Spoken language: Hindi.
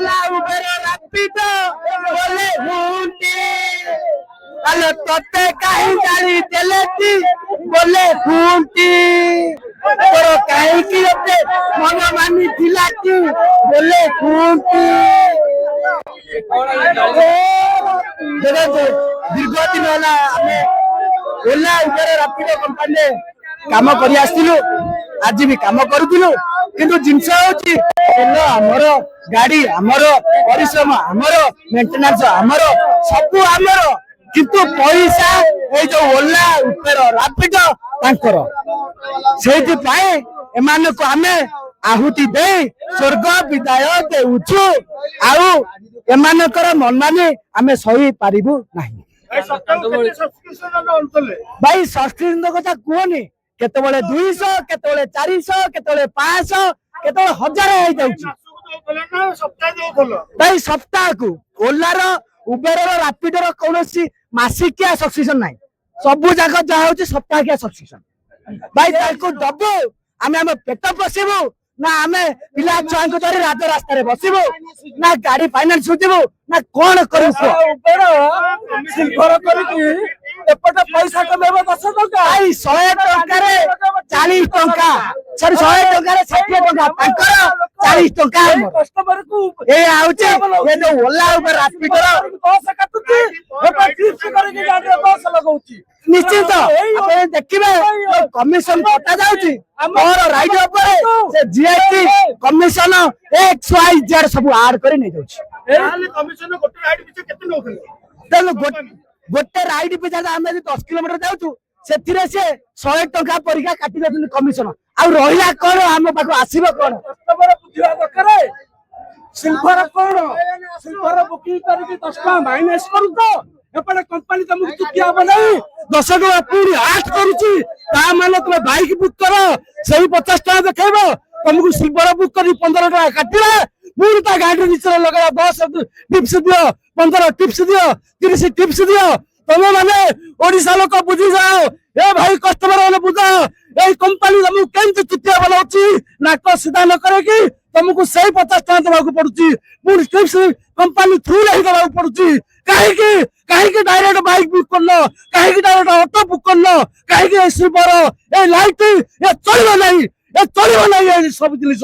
ओला उबेर रैपिडो बोले हुंटी अलो तोते कहीं गाड़ी देलेती बोले हुंटी तोर कहीं की ओते मन मानी थिलाती बोले हुंटी दीर्घ दिन होला आमे ओला उबेर रैपिडो कंपनी काम करि आस्तिलु आज भी काम करूलु किंतु जिनस होची आमर गाड़ी आमर परिश्रम आमर मेंटेनेंस आमर सब आमर किंतु पैसा ए जो ओला उबेर रैपिडो तांकर सेति पाए एमान को आमे आहुति दे स्वर्ग विदाय देउछु आउ एमानकर मन माने आमे सही पारिबु नाही भाई सब्सक्रिप्शन कथा कहनी केतबेले 200 केतबेले 400 केतबेले 500 केतबेले 1000 हो जाउची भाई सप्ताह को ओलार उबेर रैपिडो कोनोसी मासिकिया सब्सक्रिप्शन नाही सब जाक जा होची सप्ताहिया सब्सक्रिप्शन भाई ताको दबो आमे हम पेट पोसिबो ना आमे पिला छुआ को धरी राज रास्ता रे बसिबो ना गाड़ी फाइनेंस सुझिबो ना कोन करू उबेर सिल्वर करी की एपटे पैसा कमेबो 10 टका भाई 100 टका रे 40 टका सॉरी 100 टका रे 60 टका तांकर 40 टका कस्टमर को ए आउचे ये जो ओला उबेर रैपिडो 10 काटुची एपा टिप्स करी की गाड़ी 10 लगाउची निश्चित आपण देखिबे कमिशन कटा जाउची और राइड ऊपर से GST commission X Y Z सब ऐड करी नै जाउची एले कमिशन गोटे राइड पिछे केते नौखले तेन गोटे राइड पिछे हम 10 किलोमीटर जाउछु सेथिरे से 100 टका परिका काटी देथुन कमिशन आ रहिला कोन हम पाको आसीबो कोन कस्टमर बुझिया दकरे सिल्वर कोन सिल्वर बुकिंग करी 10 टका माइनस करू तो एपटे कंपनी तुमको चुटिया बनाई 10 टका पूरी 8 करूची ता माने तुम बाइक बुक करो सही 50 टका देखेबो तुमको सिल्वर बुक करी 15 टका काटिला पूरी ता गाड़ी नीचे लगा 10 टिप्स दियो 15 टिप्स दियो 30 टिप्स दियो तुम माने ओडिसा लोक बुझी जाओ ए भाई कस्टमर वाले बुझाओ ए कंपनी तुमको केंत चुटिया बनाउची नाक सीधा न करे की तुमको सही 50 टका देबाकू पड़ुची पूरी टिप्स कंपनी थ्रू नहीं देबाकू पड़ुची कहीं डायरेक्ट बाइक बुक करलो कहीं डायरेक्ट ऑटो बुक करलो कहीं सिल्वर ए लाइट ए चलिबो नहीं सब जिनिस